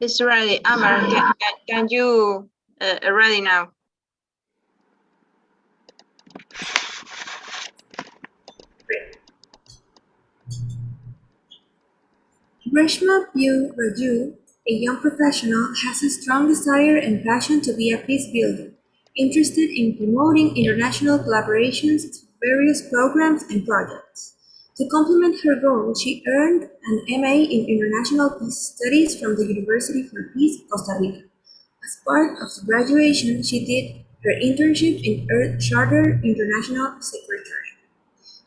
It's ready. Amar, can you ready now? Reshma Pugh Raju, a young professional, has a strong desire and passion to be a peace builder, interested in promoting international collaborations through various programs and projects. To complement her goal, she earned an MA in International Peace Studies from the University for Peace, Costa Rica. As part of the graduation, she did her internship in Earth Charter International Secretariat.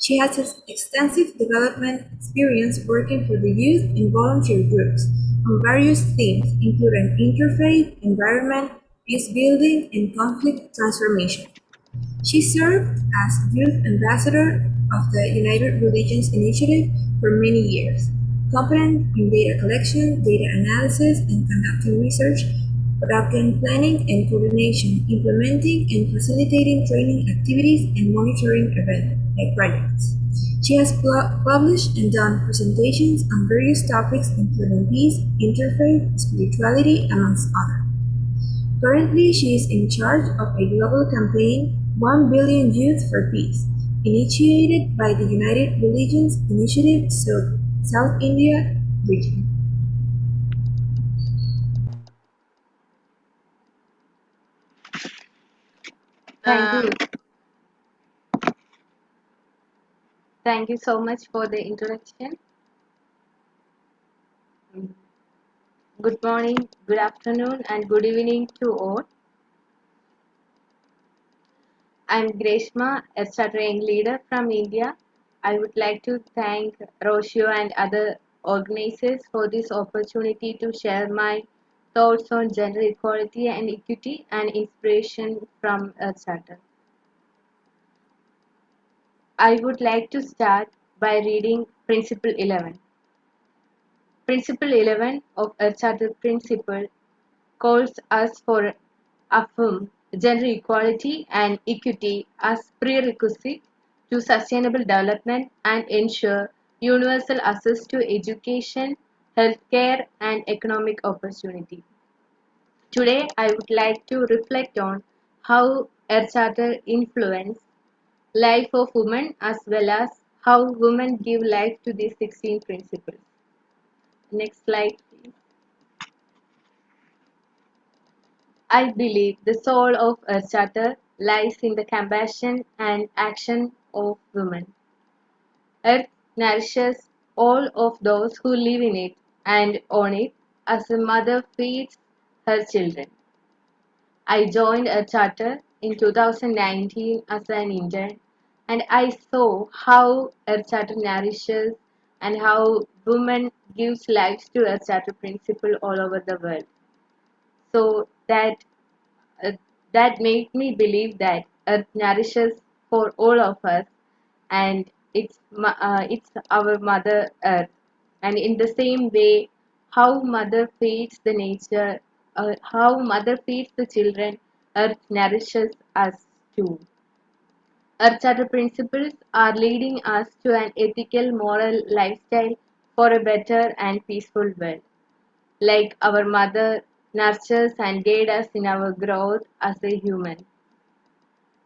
She has extensive development experience working for the youth and volunteer groups on various themes, including interfaith, environment, peace building, and conflict transformation. She served as youth ambassador of the United Religions Initiative for many years, competent in data collection, data analysis, and conducting research, program planning and coordination, implementing and facilitating training activities, and monitoring event projects. She has published and done presentations on various topics including peace, interfaith, spirituality, amongst others. Currently, she is in charge of a global campaign, 1 Billion Youth for Peace, initiated by the United Religions Initiative South India region. Thank you. Thank you so much for the introduction. Good morning, good afternoon, and good evening to all. I'm Greshma, a stuttering leader from India. I would like to thank Roshio and other organizers for this opportunity to share my thoughts on gender equality and equity and inspiration from Earth Charter. I would like to start by reading Principle 11. Principle 11 of Earth Charter Principle calls us for affirm gender equality and equity as prerequisite to sustainable development and ensure universal access to education, healthcare, and economic opportunity. Today, I would like to reflect on how Earth Charter influence life of women as well as how women give life to these 16 principles. Next slide, please. I believe the soul of Earth Charter lies in the compassion and action of women. Earth nourishes all of those who live in it and on it as a mother feeds her children. I joined Earth Charter in 2019 as an intern, and I saw how Earth Charter nourishes and how women gives lives to Earth Charter principle all over the world. So uh, that made me believe that Earth nourishes for all of us, and it's our Mother Earth. And in the same way, how Mother feeds the nature, how Mother feeds the children, Earth nourishes us too. Earth Charter principles are leading us to an ethical, moral lifestyle for a better and peaceful world. Like our mother nurtures and guides us in our growth as a human.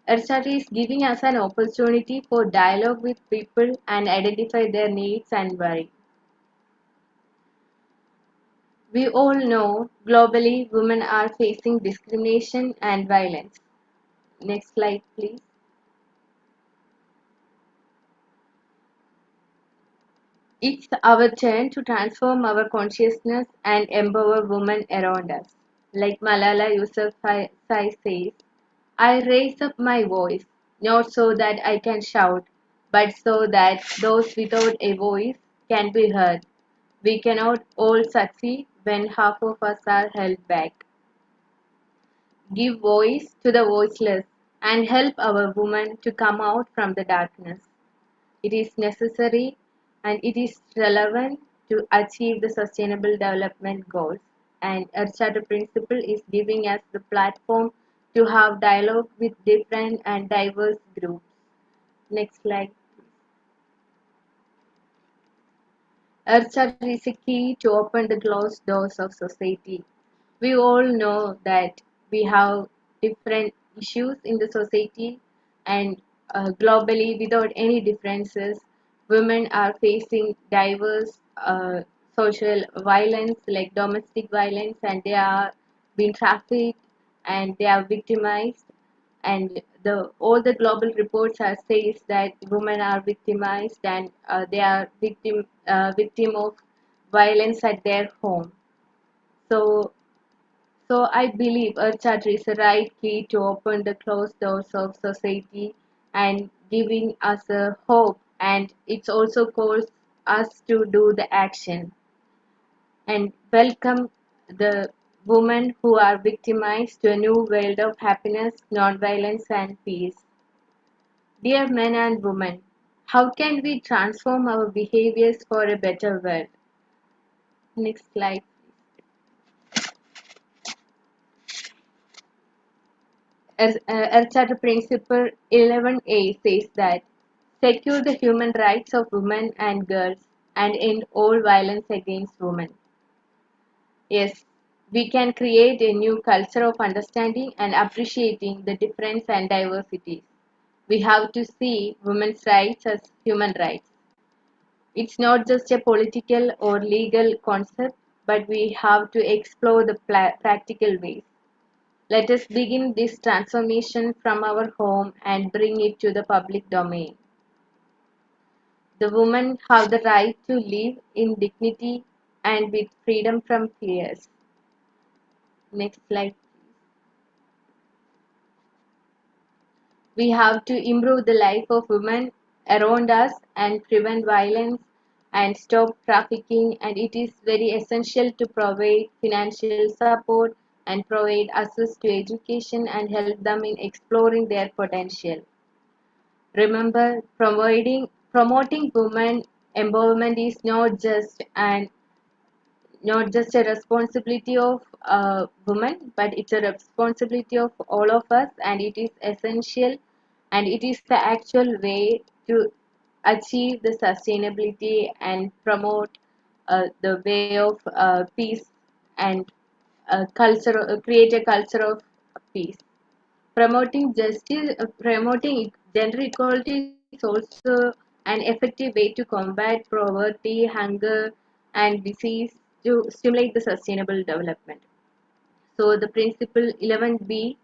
Earth Charter is giving us an opportunity for dialogue with people and identify their needs and worry. We all know globally women are facing discrimination and violence. Next slide, please. It's our turn to transform our consciousness and empower women around us. Like Malala Yousafzai says, I raise up my voice, not so that I can shout, but so that those without a voice can be heard. We cannot all succeed when half of us are held back. Give voice to the voiceless and help our women to come out from the darkness. It is necessary and it is relevant to achieve the sustainable development goals. And Earth Charter Principle is giving us the platform to have dialogue with different and diverse groups. Next slide. Earth Charter is a key to open the closed doors of society. We all know that we have different issues in the society, and globally, without any differences, women are facing diverse social violence like domestic violence, and they are being trafficked and they are victimized. And the all the global reports are says that women are victimized, and they are victim of violence at their home. So so I believe Earth Charter is the right key to open the closed doors of society and giving us a hope, and it also calls us to do the action and welcome the women who are victimized to a new world of happiness, non-violence and peace. Dear men and women, how can we transform our behaviors for a better world? Next slide. Earth Charter Principle 11A says that secure the human rights of women and girls and end all violence against women. Yes, we can create a new culture of understanding and appreciating the difference and diversity. We have to see women's rights as human rights. It's not just a political or legal concept, but we have to explore the practical ways. Let us begin this transformation from our home and bring it to the public domain. The women have the right to live in dignity and with freedom from fears. Next slide. We have to improve the life of women around us and prevent violence and stop trafficking, and it is very essential to provide financial support and provide access to education and help them in exploring their potential. Remember, promoting women empowerment is not just a responsibility of women, but it's a responsibility of all of us, and it is essential, and it is the actual way to achieve the sustainability and promote the way of peace and create a culture of peace. Promoting gender equality is also an effective way to combat poverty, hunger, and disease to stimulate the sustainable development. So the principle 11B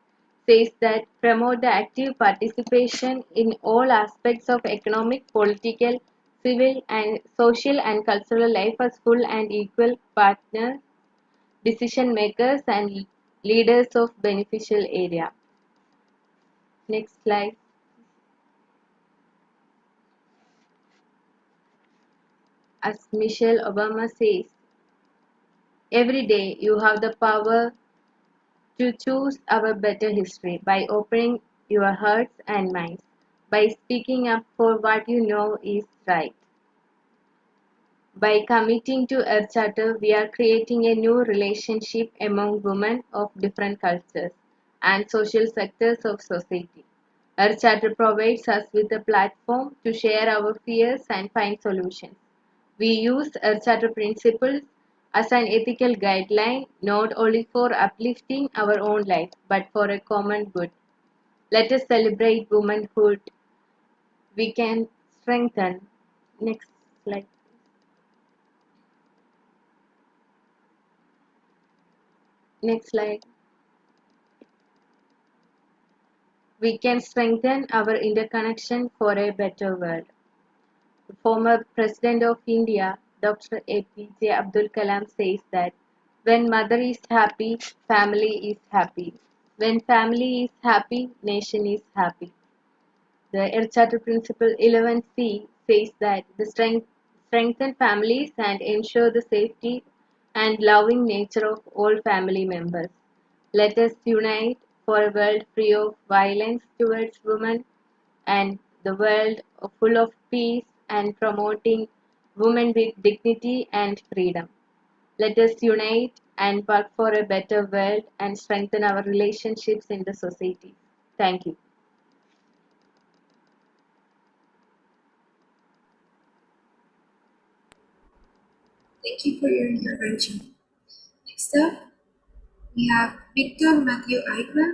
says that promote the active participation in all aspects of economic, political, civil, and social and cultural life as full and equal partners, decision makers, and leaders of beneficial area. Next slide. As Michelle Obama says, every day you have the power to choose our better history by opening your hearts and minds, by speaking up for what you know is right. By committing to Earth Charter, we are creating a new relationship among women of different cultures and social sectors of society. Earth Charter provides us with a platform to share our fears and find solutions. We use Earth Charter principles as an ethical guideline not only for uplifting our own life but for a common good. Let us celebrate womanhood. We can strengthen. Next slide. Next slide. We can strengthen our interconnection for a better world. The former President of India, Dr. APJ Abdul Kalam, says that when mother is happy, family is happy. When family is happy, nation is happy. The Earth Charter Principle 11C says that the strengthen families and ensure the safety and loving nature of all family members. Let us unite for a world free of violence towards women and the world full of peace and promoting women with dignity and freedom. Let us unite and work for a better world and strengthen our relationships in the society. Thank you. Thank you for your intervention. Next up, we have Victor Matthew Eichman.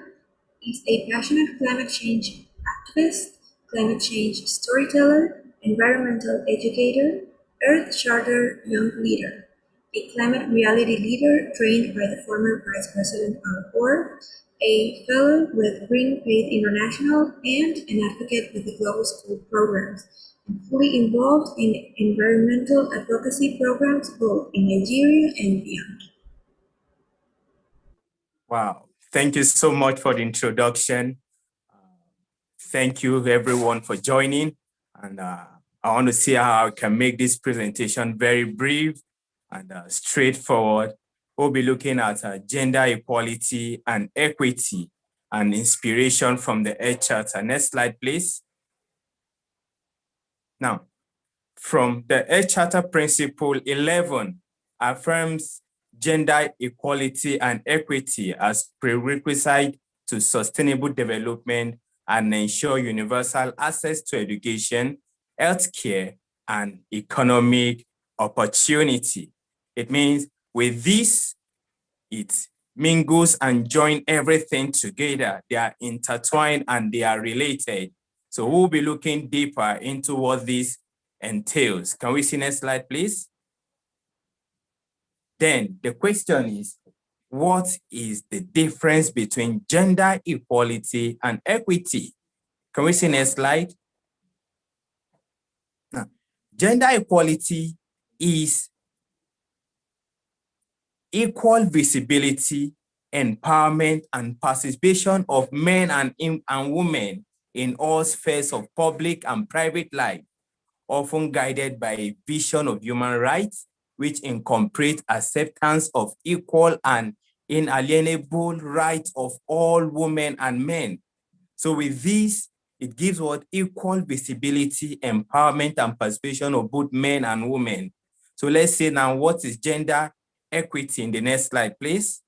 He's a passionate climate change activist, climate change storyteller, environmental educator, Earth Charter Young Leader, a climate reality leader trained by the former Vice President Al Gore, a fellow with Green Faith International, and an advocate with the Global School Programs, and fully involved in environmental advocacy programs both in Nigeria and beyond. Wow. Thank you so much for the introduction. Thank you everyone for joining. And I want to see how I can make this presentation very brief and straightforward. We'll be looking at gender equality and equity and inspiration from the Earth Charter. Next slide, please. Now, from the Earth Charter Principle 11 affirms gender equality and equity as prerequisite to sustainable development and ensure universal access to education, healthcare, and economic opportunity. It means with this, it mingles and join everything together. They are intertwined and they are related. So we'll be looking deeper into what this entails. Can we see next slide, please? Then the question is, what is the difference between gender equality and equity? Can we see next slide? Now, gender equality is equal visibility, empowerment, and participation of men and women in all spheres of public and private life, often guided by a vision of human rights, which incorporates acceptance of equal and inalienable rights of all women and men. So with this, it gives what equal visibility, empowerment, and participation of both men and women. So let's say now, what is gender equity in the next slide, please?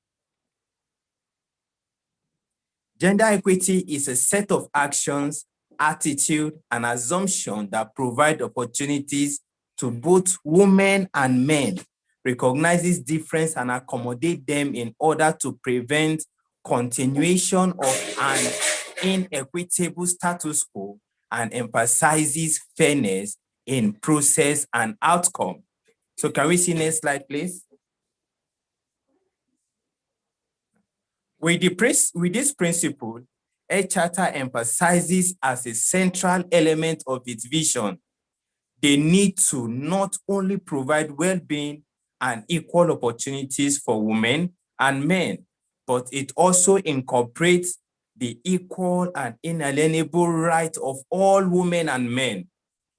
Gender equity is a set of actions, attitude, and assumption that provide opportunities to both women and men, recognizes difference and accommodate them in order to prevent continuation of an inequitable status quo and emphasizes fairness in process and outcome. So can we see next slide, please? With this principle, a charter emphasizes as a central element of its vision the need to not only provide well-being and equal opportunities for women and men, but it also incorporates the equal and inalienable right of all women and men.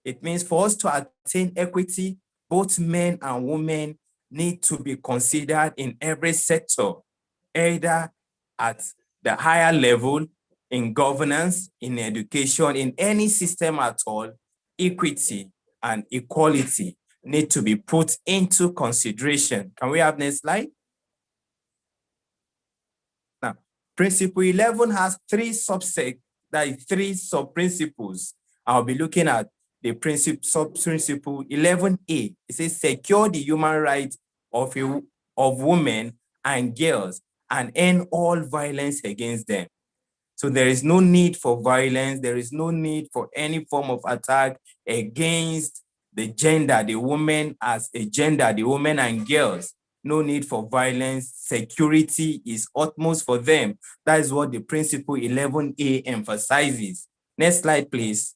It means for us to attain equity, both men and women need to be considered in every sector, either at the higher level, in governance, in education, in any system at all. Equity and equality need to be put into consideration. Can we have next slide? Now, principle 11 has three subsets, that is three sub-principles. I'll be looking at the sub-principle 11A. It says secure the human rights of women and girls and end all violence against them. So there is no need for violence. There is no need for any form of attack against the gender, the woman as a gender, the women and girls. No need for violence. Security is utmost for them. That is what the principle 11A emphasizes. Next slide, please.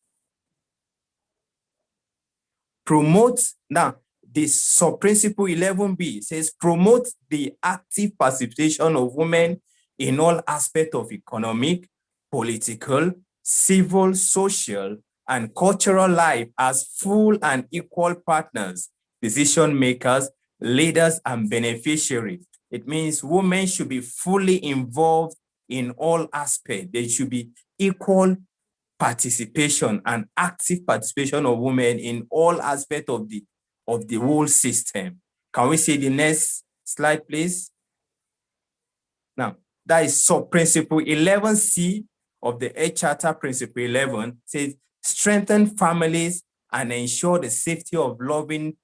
Promote, now, the sub-principle 11B says promote the active participation of women in all aspects of economic, political, civil, social, and cultural life as full and equal partners, decision makers, leaders, and beneficiaries. It means women should be fully involved in all aspects. They should be equal participation and active participation of women in all aspects of the whole system. Can we see the next slide, please? Now, that is sub-principle 11C of the Earth Charter Principle 11, says strengthen families and ensure the safety of loving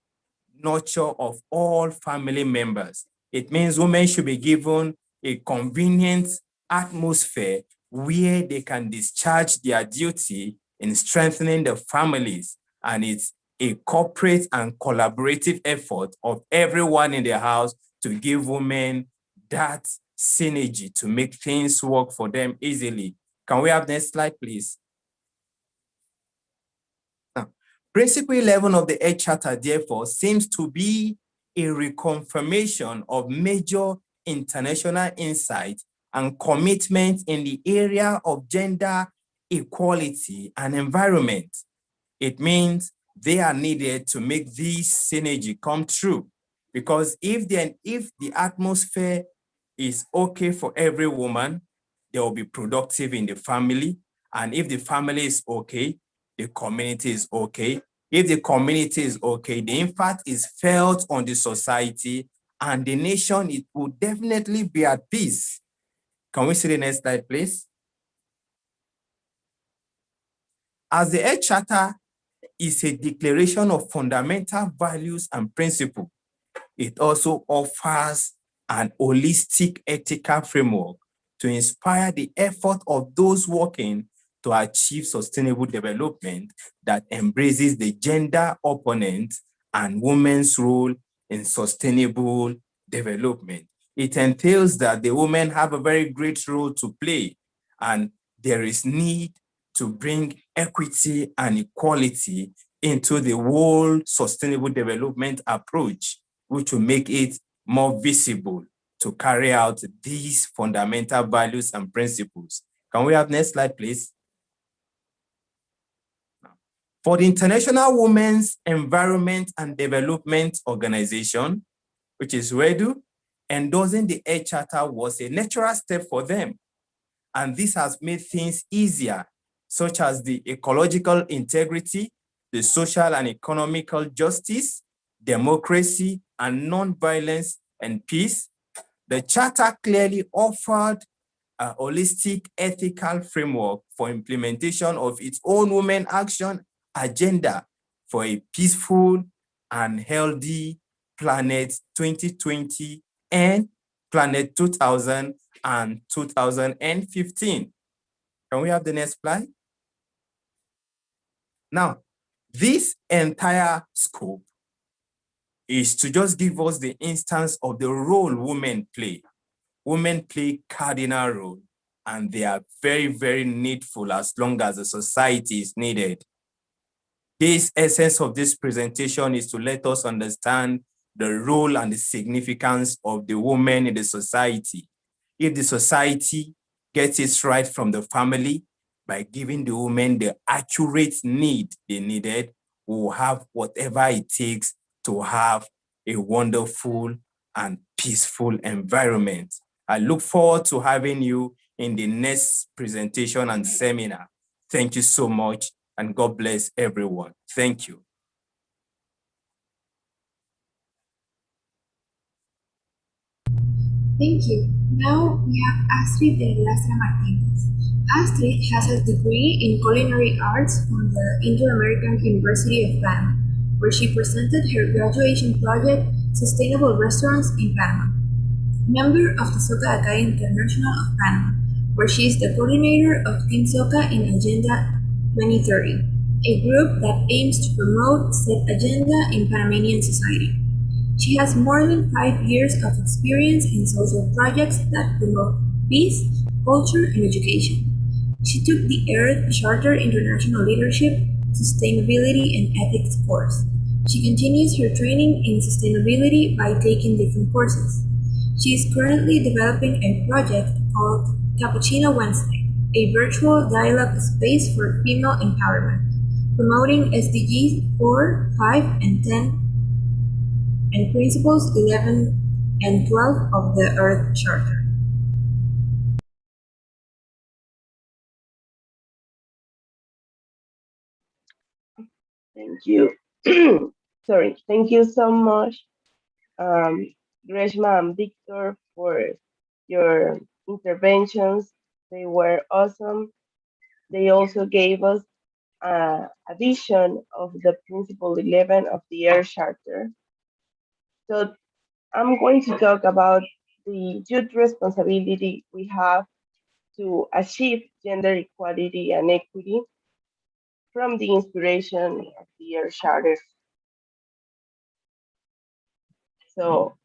nurture of all family members. It means women should be given a convenient atmosphere where they can discharge their duty in strengthening the families. And it's a corporate and collaborative effort of everyone in the house to give women that synergy to make things work for them easily. Can we have next slide, please? Now, Principle 11 of the Earth Charter, therefore, seems to be a reconfirmation of major international insight and commitment in the area of gender equality and environment. It means they are needed to make this synergy come true. Because if the atmosphere is okay for every woman, they will be productive in the family. And if the family is okay, the community is okay. If the community is okay, the impact is felt on the society and the nation, it will definitely be at peace. Can we see the next slide, please? As the Earth Charter is a declaration of fundamental values and principles, it also offers an holistic ethical framework to inspire the effort of those working to achieve sustainable development that embraces the gender opponent and women's role in sustainable development. It entails that the women have a very great role to play, and there is need to bring equity and equality into the whole sustainable development approach, which will make it more visible to carry out these fundamental values and principles. Can we have next slide, please? For the International Women's Environment and Development Organization, which is REDU, endorsing the Earth Charter was a natural step for them. And this has made things easier, such as the ecological integrity, the social and economical justice, democracy, and non-violence and peace. The Charter clearly offered a holistic ethical framework for implementation of its own women action agenda for a peaceful and healthy planet 2020 and planet 2000 and 2015. Can we have the next slide? Now, this entire scope is to just give us the instance of the role women play. Women play cardinal role, and they are very, very needful as long as the society is needed. This essence of this presentation is to let us understand the role and the significance of the woman in the society. If the society gets it right from the family by giving the women the accurate need they needed, we will have whatever it takes to have a wonderful and peaceful environment. I look forward to having you in the next presentation and seminar. Thank you so much, and God bless everyone. Thank you. Thank you. Now we have Astrid de Lastra Martinez. Astrid has a degree in culinary arts from the Inter-American University of Panama, where she presented her graduation project, Sustainable Restaurants in Panama. Member of the Soca Acai International of Panama, where she is the coordinator of Team Soca in Agenda 2030, a group that aims to promote said agenda in Panamanian society. She has more than 5 years of experience in social projects that promote peace, culture, and education. She took the Earth Charter International Leadership, Sustainability, and Ethics course. She continues her training in sustainability by taking different courses. She is currently developing a project called Cappuccino Wednesday, a virtual dialogue space for female empowerment, promoting SDGs 4, 5, and 10 and Principles 11 and 12 of the Earth Charter. Thank you. Sorry. Thank you so much, Greshma and Victor, for your interventions. They were awesome. They also gave us a vision of the Principle 11 of the Air Charter. So I'm going to talk about the youth responsibility we have to achieve gender equality and equity from the inspiration of the Earth Charter. So,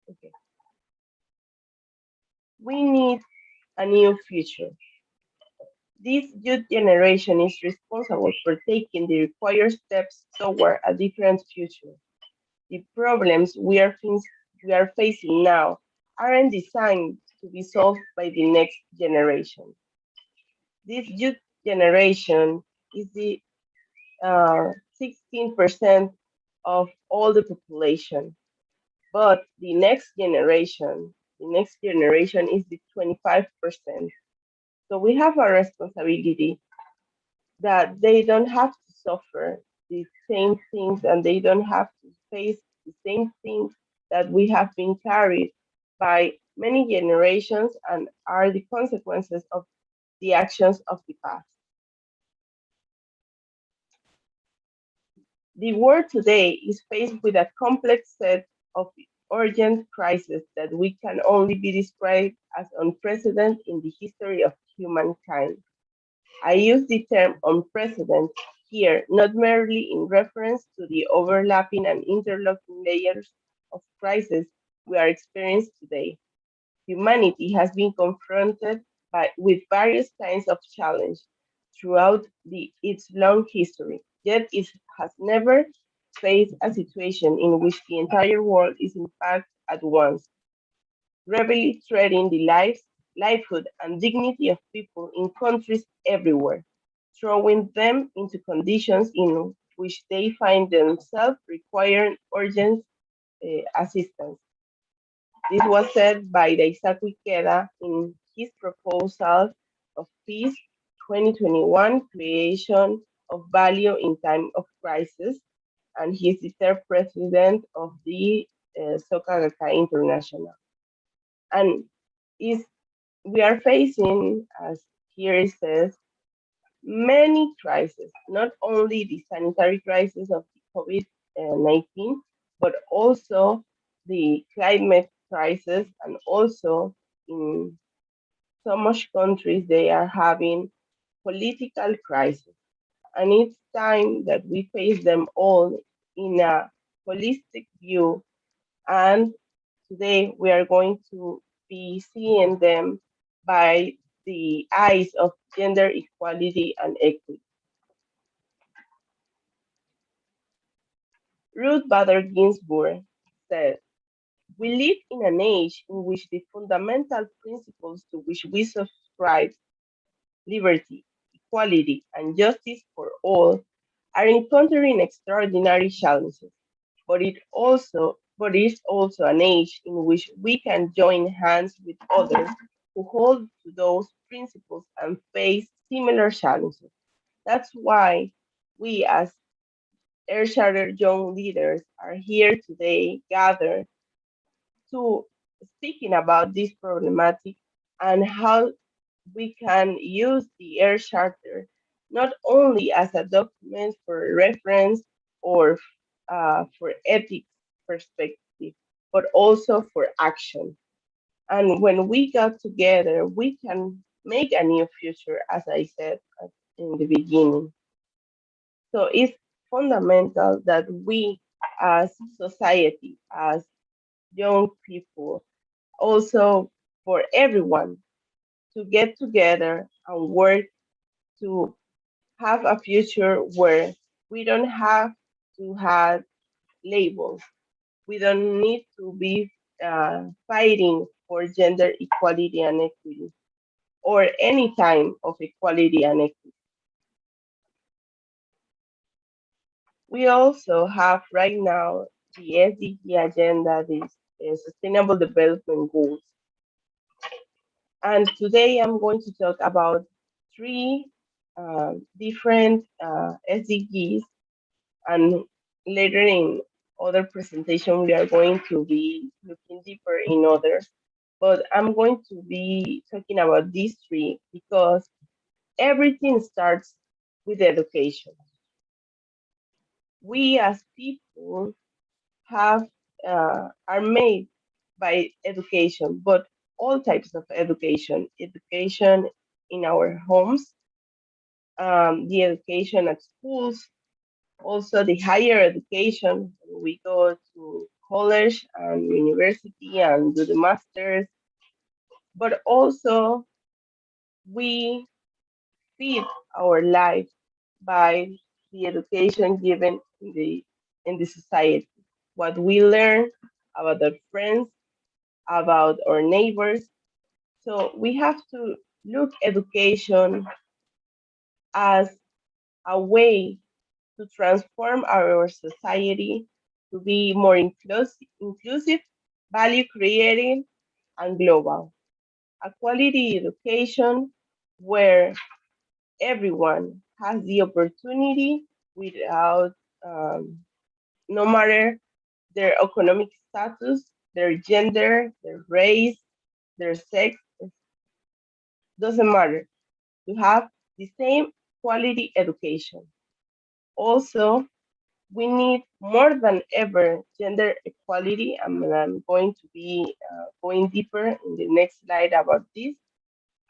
okay. We need a new future. This youth generation is responsible for taking the required steps toward a different future. The problems we are facing now aren't designed to be solved by the next generation. This youth generation is the 16% of all the population, but the next generation is the 25%. So we have a responsibility that they don't have to suffer the same things and they don't have to face the same things that we have been carried by many generations and are the consequences of the actions of the past. The world today is faced with a complex set of urgent crises that we can only be described as unprecedented in the history of humankind. I use the term unprecedented here not merely in reference to the overlapping and interlocking layers of crisis we are experiencing today. Humanity has been confronted with various kinds of challenge throughout its long history, yet it has never faced a situation in which the entire world is impacted at once, gravely threatening the lives, livelihood, and dignity of people in countries everywhere, throwing them into conditions in which they find themselves requiring urgent assistance. This was said by Isaac Queda in his proposal of Peace 2021 Creation of Value in Time of Crisis, and he is the third president of the Soccer International. And is we are facing, as here it says, many crises, not only the sanitary crisis of the COVID-19, but also the climate crisis, and also in so much countries they are having political crisis. And it's time that we face them all in a holistic view. And today we are going to be seeing them by the eyes of gender equality and equity. Ruth Bader Ginsburg said, "We live in an age in which the fundamental principles to which we subscribe, liberty, equality, and justice for all, are encountering extraordinary challenges. But it's also an age in which we can join hands with others who hold to those principles and face similar challenges. That's why we as Air Charter young leaders are here today gathered to speaking about this problematic and how we can use the Air Charter not only as a document for reference or for ethics perspective, but also for action. And when we got together, we can make a new future, as I said in the beginning. So it's fundamental that we, as society, as young people, also for everyone, to get together and work to have a future where we don't have to have labels. We don't need to be fighting for gender equality and equity or any time of equality and equity. We also have right now the SDG agenda, the Sustainable Development Goals. And today I'm going to talk about three different SDGs, and later in other presentation we are going to be looking deeper in others. But I'm going to be talking about these three because everything starts with education. We as people have are made by education, but all types of education, education in our homes, the education at schools, also the higher education. We go to college and university and do the masters, but also we feed our life by the education given in the society. What we learn about our friends, about our neighbors. So we have to look education as a way to transform our society to be more inclusive, value creating, and global. A quality education where everyone has the opportunity without, no matter their economic status, their gender, their race, their sex, doesn't matter, to have the same quality education. Also, we need more than ever gender equality. I'm going to be going deeper in the next slide about this.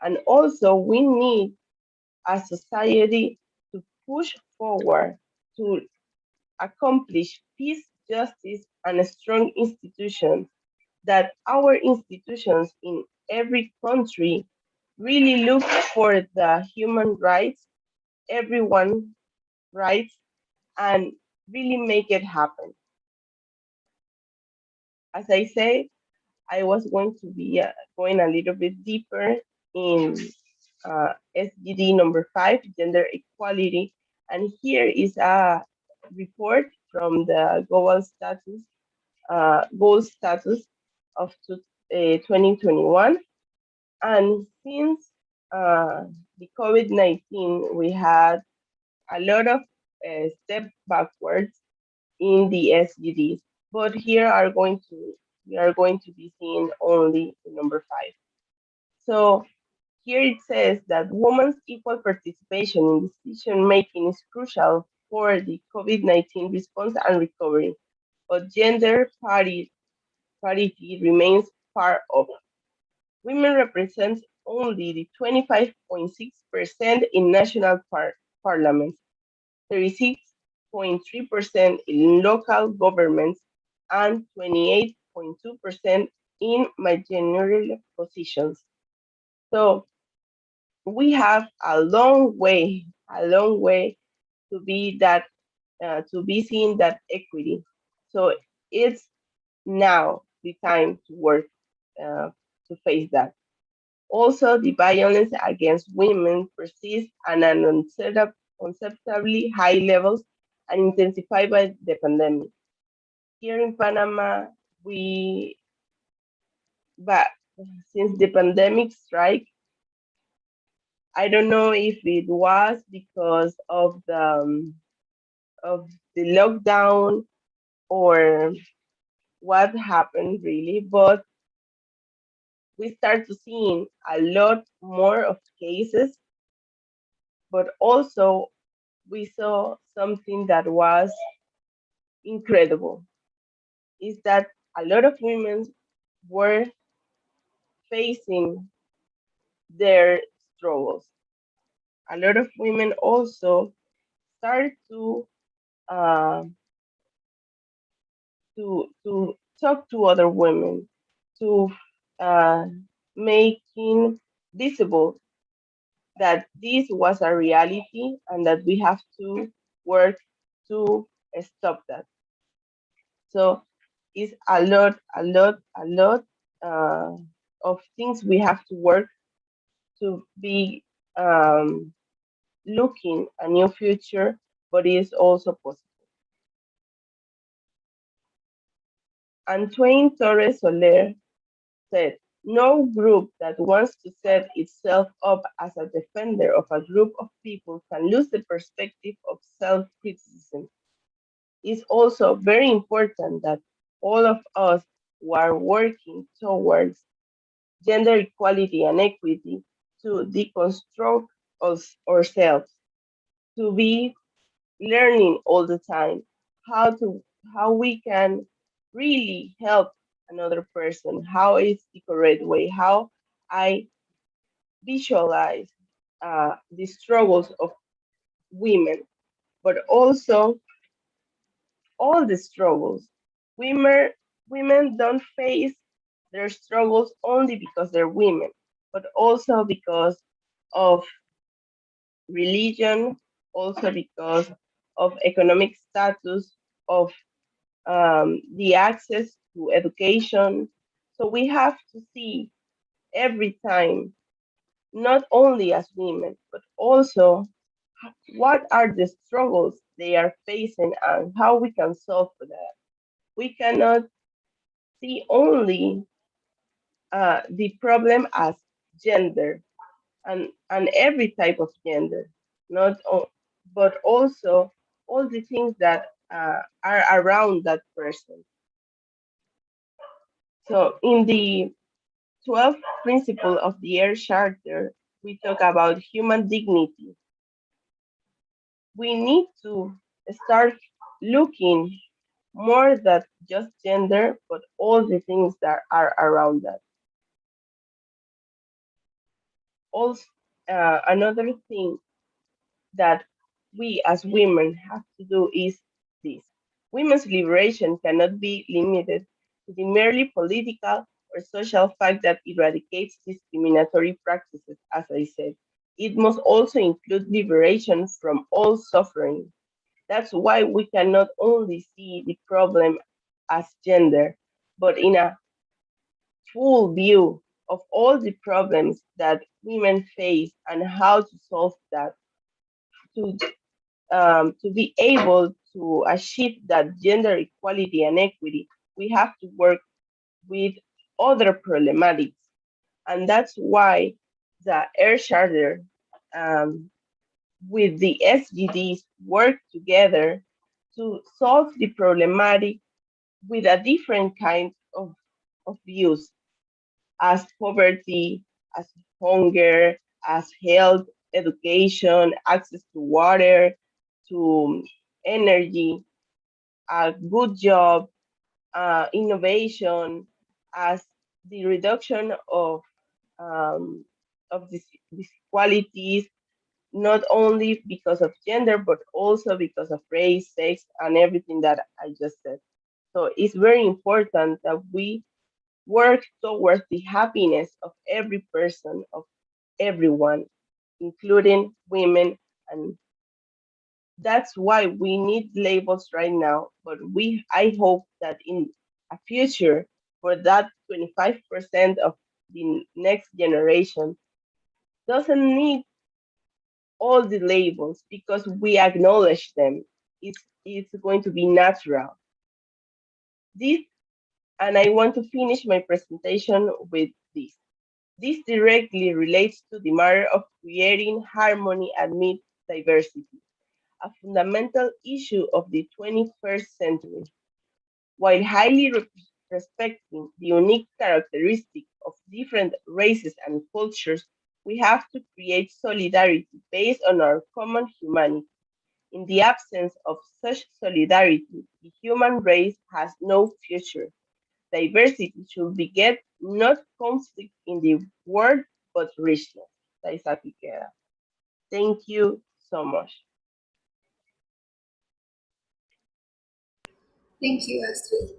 And also, we need a society to push forward to accomplish peace, justice, and strong institutions, that our institutions in every country really look for the human rights, everyone rights, and really make it happen. As I say, I was going to be going a little bit deeper in SDG number 5, gender equality. And here is a report from the goal status of 2021. And since the COVID-19, we had a lot of step backwards in the SDGs. But here are going to we are going to be seeing only the number 5. So here it says that women's equal participation in decision making is crucial for the COVID-19 response and recovery, but gender parity remains far off. Women represent only the 25.6% in national parliaments, 36.3% in local governments, and 28.2% in managerial positions. So we have a long way to be to be seeing that equity. So it's now the time to work to face that. Also, the violence against women persists at an unacceptably high levels and intensified by the pandemic. Here in Panama, but since the pandemic strike, I don't know if it was because of the lockdown or what happened really, but we start to seeing a lot more of cases, but also we saw something that was incredible, is that a lot of women were facing their struggles. A lot of women also start uh, to talk to other women, to uh, making visible that this was a reality and that we have to work to stop that. So it's a lot uh, of things we have to work to be um, looking a new future, but it is also possible. Antoine Torres Soler said, no group that wants to set itself up as a defender of a group of people can lose the perspective of self criticism. It's also very important that all of us who are working towards gender equality and equity to deconstruct ourselves, to be learning all the time how we can really help another person, how is the correct way, how I visualize the struggles of women, but also all the struggles. Women, women don't face their struggles only because they're women, but also because of religion, also because of economic status, of the access to education. So we have to see every time, not only as women, but also what are the struggles they are facing and how we can solve for that. We cannot see only the problem as gender and every type of gender, not but also all the things that are around that person. So in the 12th principle of the Air Charter, we talk about human dignity. We need to start looking more than just gender, but all the things that are around that. Also, another thing that we as women have to do is this. Women's liberation cannot be limited to the merely political or social fact that eradicates discriminatory practices, as I said. It must also include liberation from all suffering. That's why we cannot only see the problem as gender, but in a full view of all the problems that women face and how to solve that to to be able to achieve that gender equality and equity, we have to work with other problematics. And that's why the Air Charter um, with the SGDs work together to solve the problematic with a different kind of views as poverty, as hunger, as health, education, access to water, to energy, a good job, innovation, as the reduction of disequalities, not only because of gender, but also because of race, sex, and everything that I just said. So it's very important that we work towards the happiness of every person, of everyone, including women. And that's why we need labels right now. But I hope that in a future, for that 25% of the next generation, doesn't need all the labels because we acknowledge them. It's going to be natural. This, and I want to finish my presentation with this. This directly relates to the matter of creating harmony amid diversity, a fundamental issue of the 21st century. While highly respecting the unique characteristics of different races and cultures, we have to create solidarity based on our common humanity. In the absence of such solidarity, the human race has no future. Diversity should beget not conflict in the world, but richness. That is a piquera. Thank you so much. Thank you, Astrid.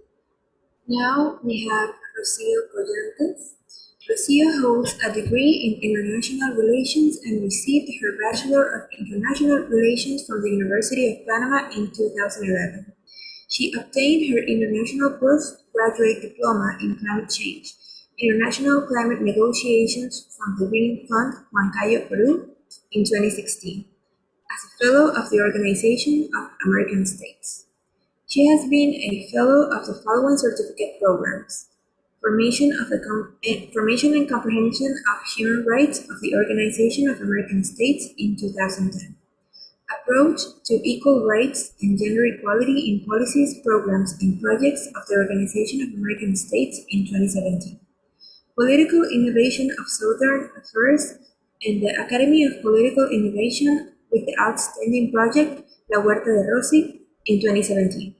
Now we have Rocio Collantes. Rocio holds a degree in International Relations and received her Bachelor of International Relations from the University of Panama in 2011. She obtained her International Postgraduate Diploma in Climate Change, International Climate Negotiations from the Green Fund Huancayo, Peru in 2016, as a Fellow of the Organization of American States. She has been a Fellow of the following certificate programs: Formation and Comprehension of Human Rights of the Organization of American States in 2010. Approach to Equal Rights and Gender Equality in Policies, Programs, and Projects of the Organization of American States in 2017. Political Innovation of Southern Affairs and the Academy of Political Innovation with the Outstanding Project La Huerta de Rossi in 2017.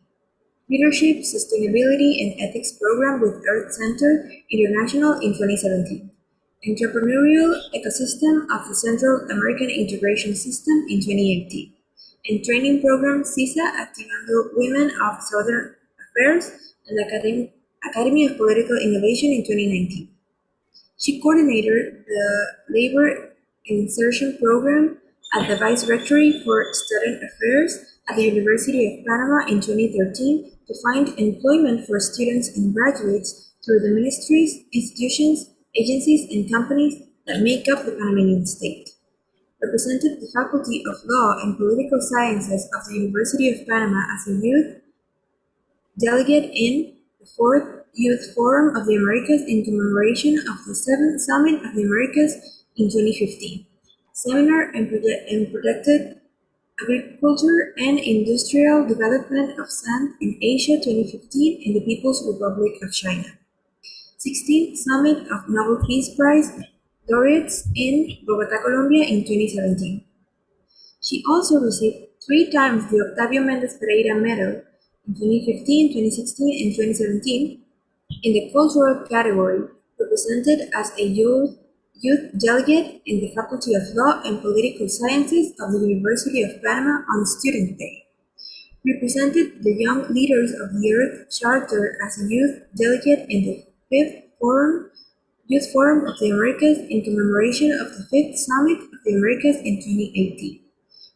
Leadership, Sustainability, and Ethics program with Earth Center International in 2017. Entrepreneurial Ecosystem of the Central American Integration System in 2018. And training program CISA Activando Women of Southern Affairs and Academy of Political Innovation in 2019. She coordinated the Labor Insertion Program at the Vice-Rectory for Student Affairs at the University of Panama in 2013 to find employment for students and graduates through the ministries, institutions, agencies, and companies that make up the Panamanian state. Represented the Faculty of Law and Political Sciences of the University of Panama as a youth delegate in the 4th Youth Forum of the Americas in commemoration of the 7th Summit of the Americas in 2015. Seminar and Protected Agriculture and Industrial Development of Sand in Asia 2015 in the People's Republic of China. 16th Summit of Nobel Peace Prize laureates in Bogotá, Colombia in 2017. She also received 3 times the Octavio Méndez Pereira Medal in 2015, 2016, and 2017 in the cultural category, represented as a youth delegate in the Faculty of Law and Political Sciences of the University of Panama on Student Day. Represented the Young Leaders of the Earth Charter as a youth delegate in the 5th Youth Forum of the Americas in commemoration of the 5th Summit of the Americas in 2018.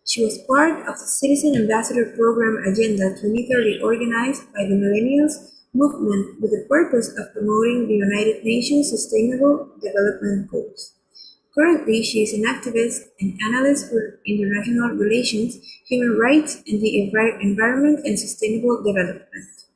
She was part of the Citizen Ambassador Program Agenda 2030 organized by the Millennials Movement with the purpose of promoting the United Nations Sustainable Development Goals. Currently, she is an activist and analyst for international relations, human rights, and the environment and sustainable development.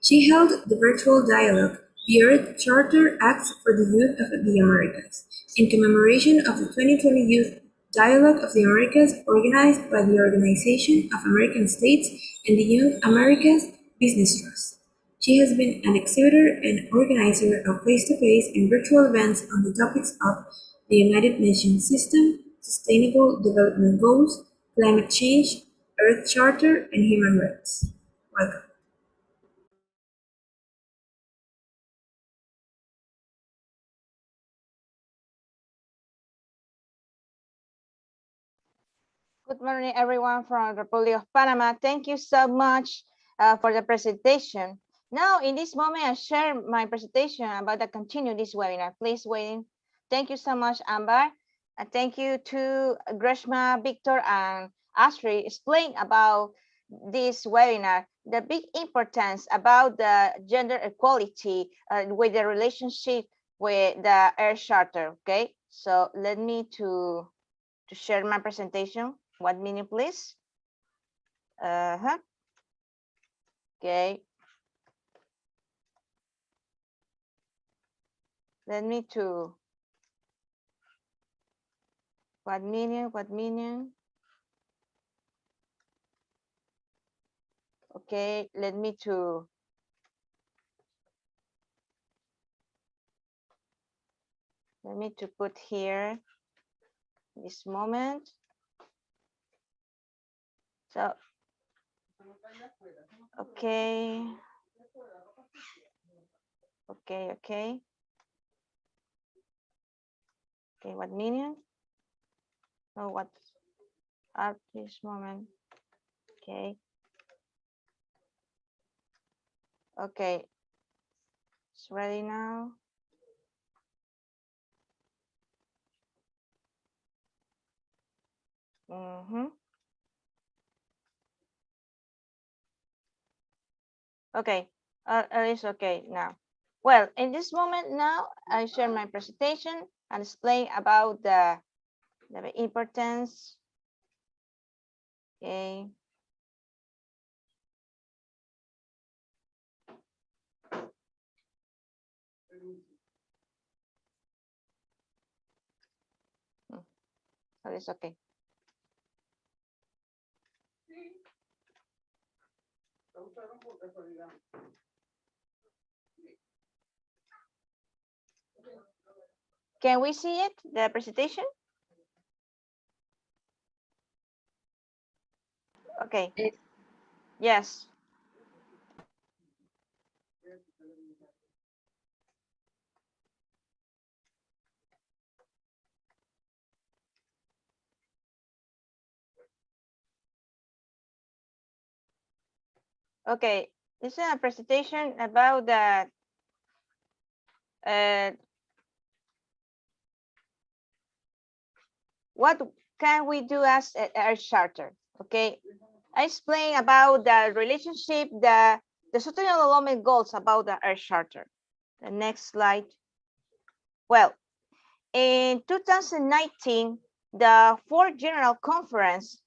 She held the virtual dialogue, The Earth Charter Acts for the Youth of the Americas, in commemoration of the 2020 Youth Dialogue of the Americas organized by the Organization of American States and the Young Americas Business Trust. She has been an exhibitor and organizer of face-to-face and virtual events on the topics of the United Nations System, Sustainable Development Goals, Climate Change, Earth Charter, and Human Rights. Welcome. Good morning, everyone from the Republic of Panama. Thank you so much for the presentation. Now, in this moment, I share my presentation about to continue this webinar. Please wait. Thank you so much, Amber. And thank you to Greshma, Victor, and Astrid explain about this webinar, the big importance about the gender equality with the relationship with the Earth Charter. Okay, so let me to share my presentation. 1 minute, please. Okay. Let me to 1 minute, 1 minute. Okay, let me to put here this moment. So okay. Okay, 1 minute. No, what at this moment? Okay. Okay. It's ready now. Okay, it's okay now. Well, in this moment now, I share my presentation and explain about the importance. Okay. So it's okay. Can we see it, the presentation? Okay. Yes. Yes. Okay, this is a presentation about the what can we do as a charter. Okay, I explain about the relationship, the sustainable development goals about the Earth Charter. The next slide. Well, in 2019, the Fourth General Conference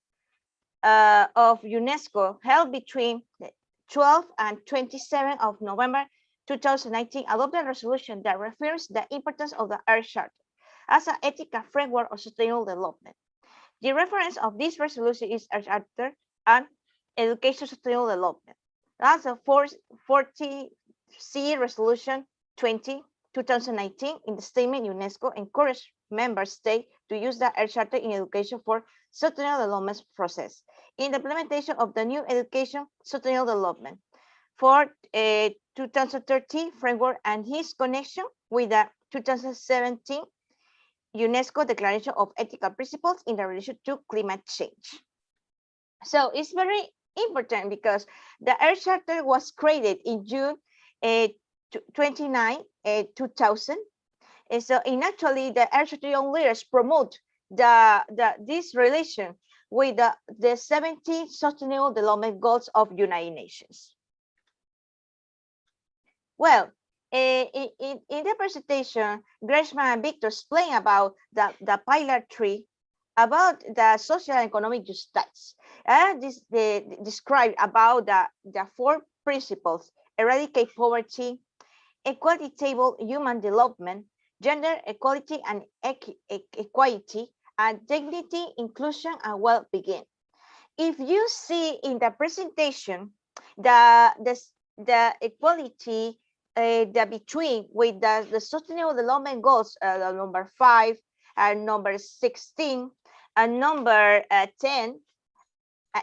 of UNESCO held between the 12 and 27 of November 2019 adopted a resolution that refers the importance of the Earth Charter as an ethical framework of sustainable development. The reference of this resolution is Earth Charter and Education Sustainable Development. That's a 40C Resolution 2019. In the statement, UNESCO encouraged member states to use the Earth Charter in education for sustainable development process. In the implementation of the new education sustainable development for 2030 framework and his connection with the 2017 UNESCO Declaration of Ethical Principles in relation to climate change. So it's very important because the Earth Charter was created in June 29, 2000. And so actually the Earth Charter young leaders promote this relation with the 17 Sustainable Development Goals of United Nations. Well, in the presentation, Gresham and Victor explain about the Pillar 3 about the social and economic justice. They describe about the 4 principles: eradicate poverty, equitable human development, gender equality and equality, and dignity, inclusion, and well-being. If you see in the presentation, the equality the between with the sustainable development goals, number 5 and number 16 and number 10,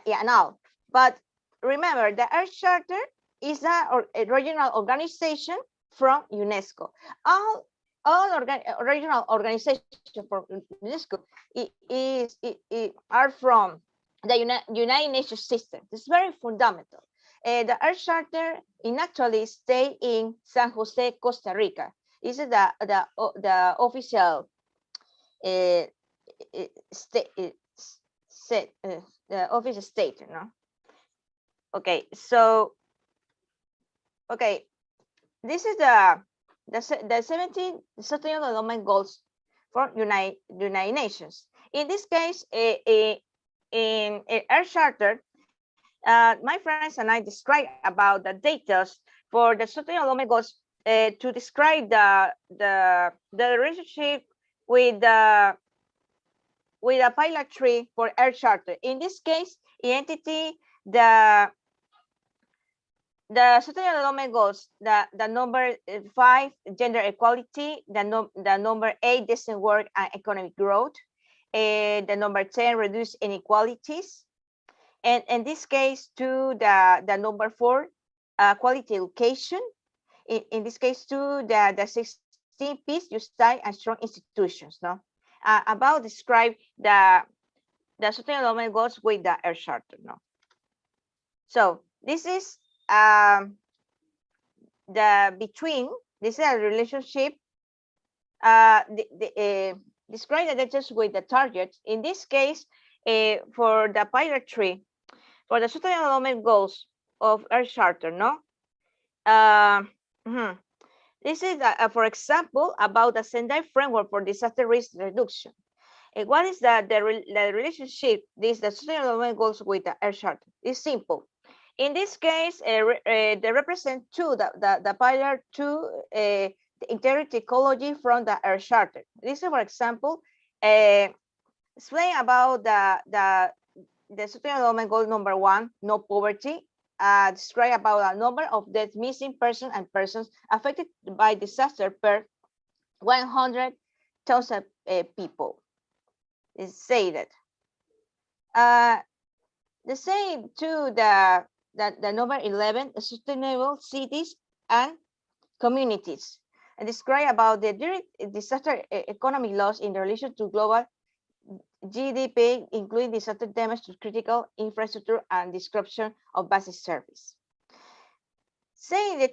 yeah, now. But remember, the Earth Charter is a regional organization from UNESCO. All regional organizations from UNESCO are from the United Nations system. It's very fundamental. The Earth Charter actually stay in San Jose, Costa Rica. This is the official the official state, you know. Okay, so okay, this is the 17 Sustainable Development Goals for United Nations. In this case, in Earth Charter, my friends and I describe about the details for the Sustainable Development Goals to describe the relationship with the Pillar 3 for Earth Charter. In this case, identity, the Sustainable Development Goals, the number 5, gender equality, the number 8, decent work and economic growth, the number 10, reduce inequalities, and in this case, to the number 4, quality education. In this case, to the 16, peace, justice, and strong institutions. No, about describe the Sustainable Development Goals with the Earth Charter. No, so this is the between. This is a relationship. Describe the details with the targets. In this case, for the Pillar 3, for the Sustainable Development Goals of Earth Charter, no. This is, for example, about the Sendai framework for disaster risk reduction. What is the relationship? The Sustainable Development Goals with the Earth Charter. It's simple. In this case, they represent the Pillar 2, the integrity ecology from the Earth Charter. This is, for example, explain about the Sustainable Development Goal number 1, no poverty. Describe about a number of dead missing persons and persons affected by disaster per 100,000 people. It's say that. The same to the number 11, sustainable cities and communities, and describe about the direct disaster economic loss in relation to global GDP, including disaster damage to critical infrastructure and disruption of basic service. Saying the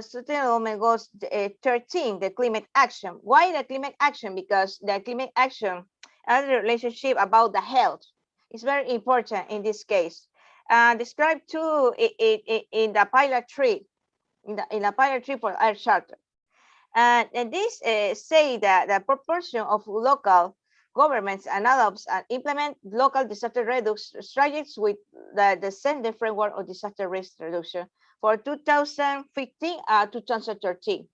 Sustainable Development Goals 13, the climate action. Why the climate action? Because the climate action and the relationship about the health is very important in this case. Described too in the pillar 3, in the pillar 3 for Earth Charter. And this say that the proportion of local governments and adopts and implement local disaster reduction strategies with the Center framework of disaster risk reduction for 2015 to 2013,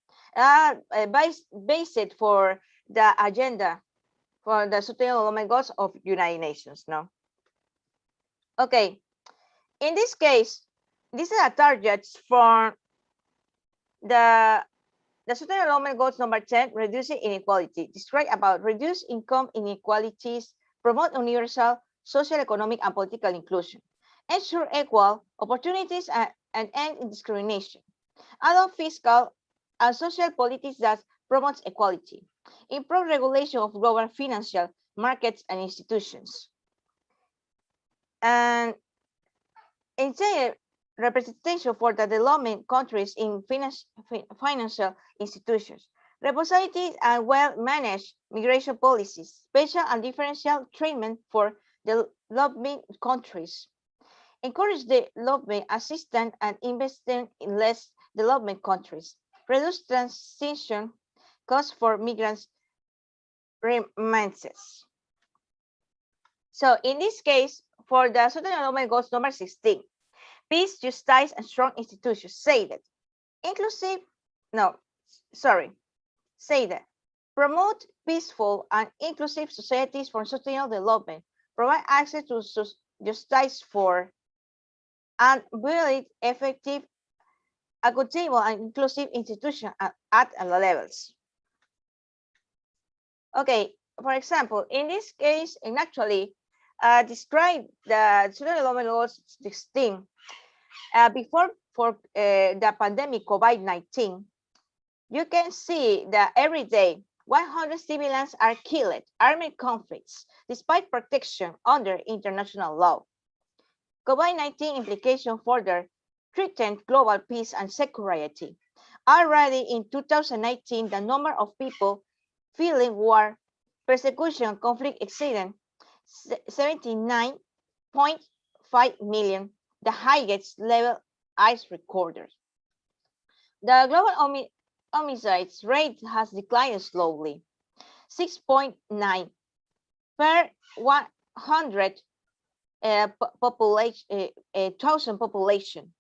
based for the agenda for the Sustainable Development Goals of United Nations. No. Okay. In this case, these are targets for the Sustainable Development Goals number 10, reducing inequality, describe about reduce income inequalities, promote universal social, economic, and political inclusion, ensure equal opportunities and end discrimination, adopt fiscal and social policies that promotes equality, improve regulation of global financial markets and institutions, and ensure representation for the development countries in financial institutions, representative and well-managed migration policies, special and differential treatment for developing countries, encourage development assistance and investing in less development countries, reduce transition costs for migrants remittances. So in this case, for the Sustainable Development Goals number 16, peace, justice, and strong institutions, say that promote peaceful and inclusive societies for sustainable development, provide access to justice for, and build effective, equitable, and inclusive institutions at all levels. Okay, for example, in this case, and actually describe the Sustainable Development Goals 16 before the pandemic COVID-19, you can see that every day 100 civilians are killed, armed conflicts, despite protection under international law. COVID-19 implications further threatened global peace and security. Already in 2019, the number of people feeling war, persecution, conflict exceeded 79.5 million, the highest level as recorded. The global homicides rate has declined slowly, 6.9 per 100 thousand population,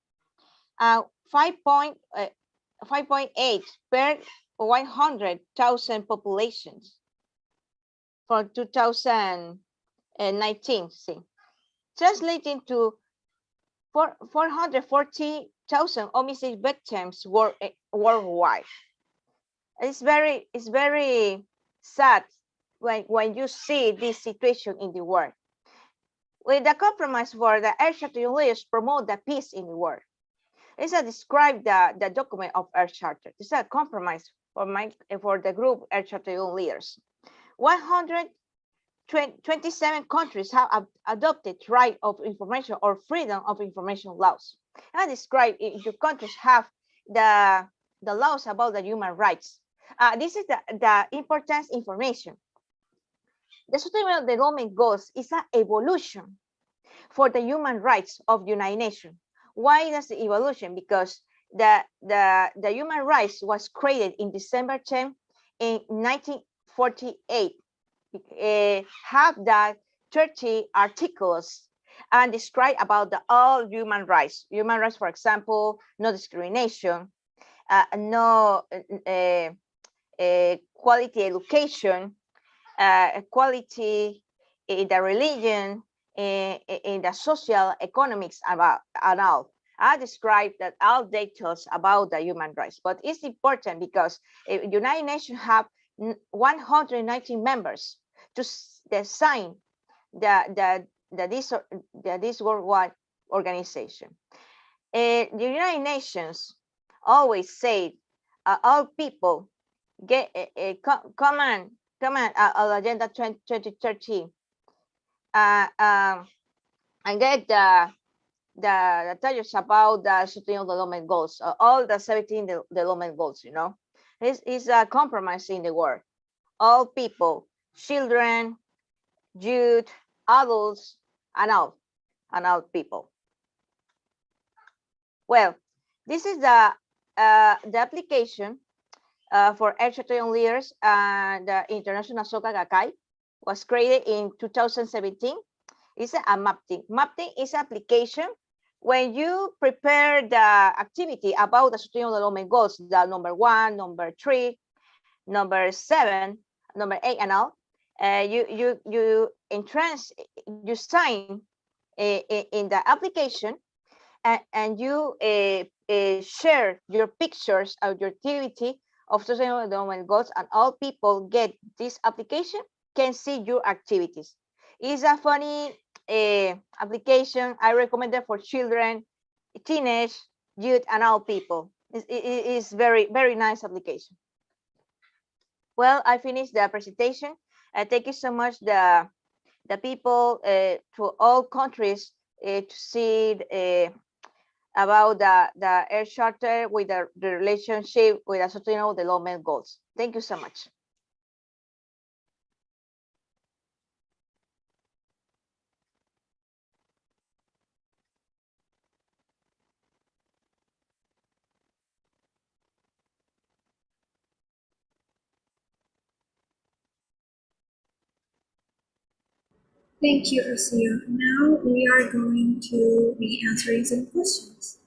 5.8 per 100,000 populations for 2019. See, translating to 440,000 homicide victims worldwide. It's very sad when you see this situation in the world. With the compromise for the Earth Charter leaders promote the peace in the world. This is describe the document of Earth Charter. This is a compromise for the group Earth Charter leaders. 127 countries have adopted right of information or freedom of information laws. And describe if your countries have the laws about the human rights. This is the important information. The Sustainable Development Goals is an evolution for the human rights of the United Nations. Why does the evolution? Because the human rights was created in December 10 in 1948. Have that 30 articles and describe about all human rights. Human rights, for example, no discrimination, no quality education, equality in the religion, in the social economics about and all. I described that all details about the human rights, but it's important because the United Nations have 119 members to sign this worldwide organization. The United Nations always say all people get common agenda 2030 and get the titles about the Sustainable Development Goals, all the 17 development goals, you know. It's a compromise in the world. All people, children, youth, adults, and all people. Well, this is the application for Eritrean leaders and the International Soka Gakkai was created in 2017. It's a mapping. Mapping is application when you prepare the activity about the Sustainable Development Goals, the number 1, number 3, number 7, number 8, and all. You entrance, you sign in the application, and you share your pictures of your activity of Sustainable Development Goals, and all people get this application can see your activities. It's a funny application. I recommend it for children, teenage, youth, and all people. It's very, very nice application. Well, I finished the presentation. Thank you so much, the people to all countries to see about the Air Charter with the relationship with the Sustainable Development Goals. Thank you so much. Thank you, Ursula. Now we are going to be answering some questions.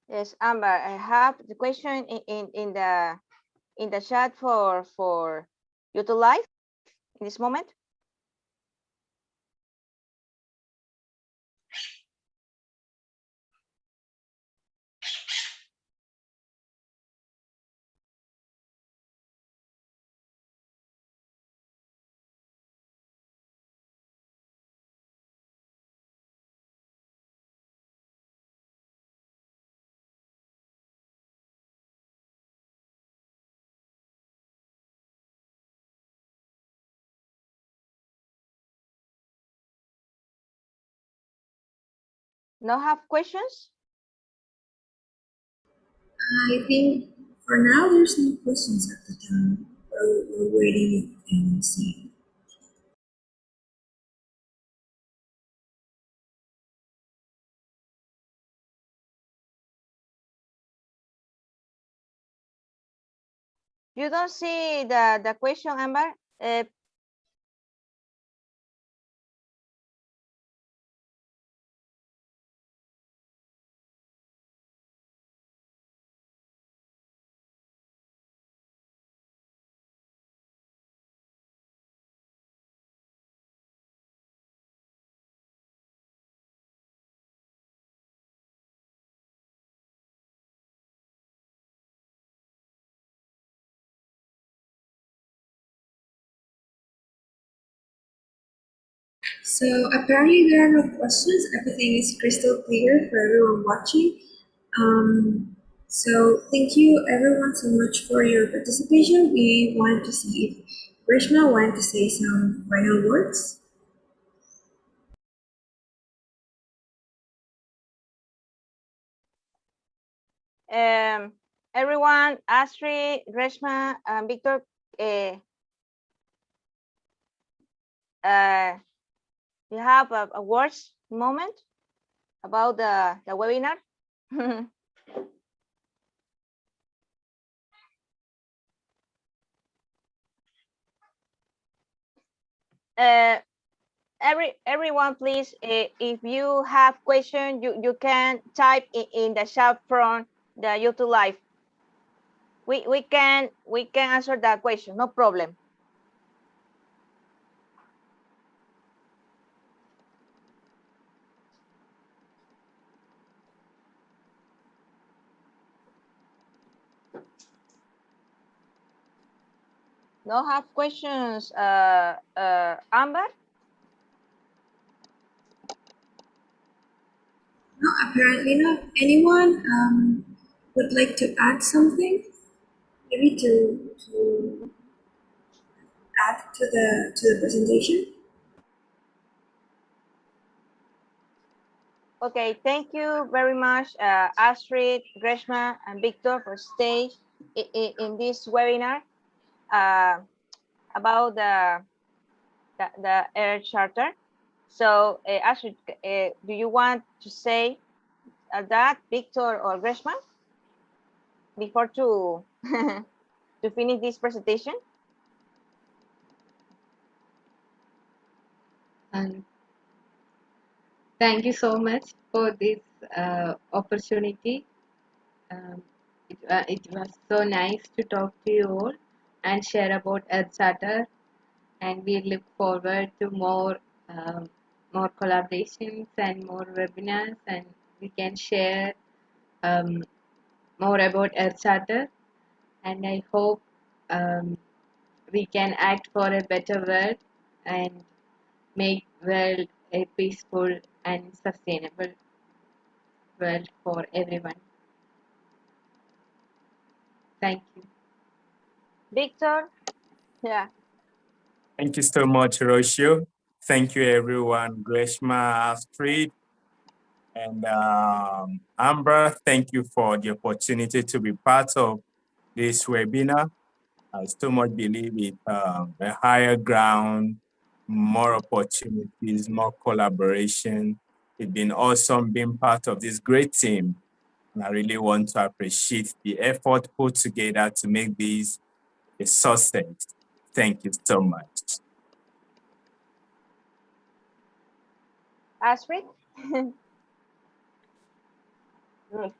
Yes, Amber, I have the question in the chat for you to live in this moment. No have questions? I think for now there's no questions at the time. We're waiting and see. You don't see the question, Amber? So apparently there are no questions. Everything is crystal clear for everyone watching. So thank you everyone so much for your participation. We wanted to see if Rishma wanted to say some final words. Everyone, Astrid, Reshma, and Victor, you have a words moment about the webinar? Everyone, please, if you have question, you can type in the chat from the YouTube live. We can answer that question, no problem. No have questions, Amber? No, apparently not. Anyone would like to add something? Maybe to add to the presentation? Okay, thank you very much, Astrid, Greshma, and Victor for staying in this webinar about the Air Charter. So, Astrid, do you want to say that, Victor or Greshma, before to to finish this presentation? And thank you so much for this opportunity. It was so nice to talk to you all and share about Earth Charter, and we look forward to more collaborations and more webinars, and we can share more about Earth Charter. And I hope we can act for a better world and make world a peaceful and sustainable world for everyone. Thank you. Victor? Yeah. Thank you so much, Rocio. Thank you, everyone. Greshma, Astrid, and Amber, thank you for the opportunity to be part of this webinar. I so much believe it a higher ground, more opportunities, more collaboration. It's been awesome being part of this great team. And I really want to appreciate the effort put together to make this a success. Thank you so much. Astrid?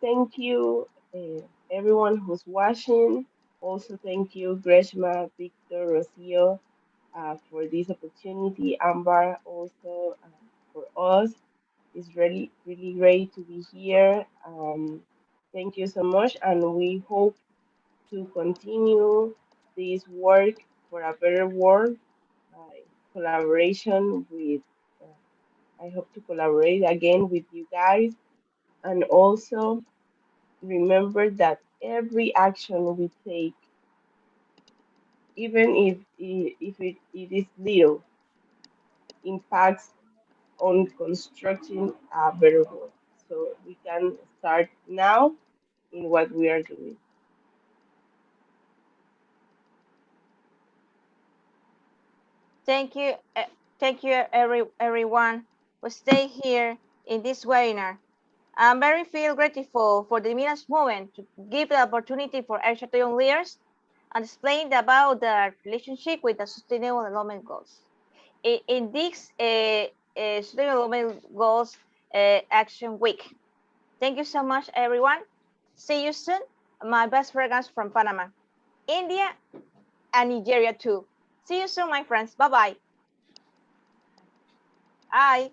Thank you, everyone who's watching. Also, thank you, Greshma, Victor, Rocio, for this opportunity. Amber, also for us. It's really, really great to be here. Thank you so much, and we hope to continue this work for a better world. Collaboration with, I hope to collaborate again with you guys, and also remember that every action we take, even if it is little, impacts on constructing a better world. So we can start now in what we are doing. Thank you, everyone who stay here in this webinar. I'm very feel grateful for the Minas movement to give the opportunity for our young leaders and explain about the relationship with the Sustainable Development Goals. In this Sustainable Development Goals Action Week. Thank you so much, everyone. See you soon. My best regards from Panama, India, and Nigeria too. See you soon, my friends. Bye-bye. Bye.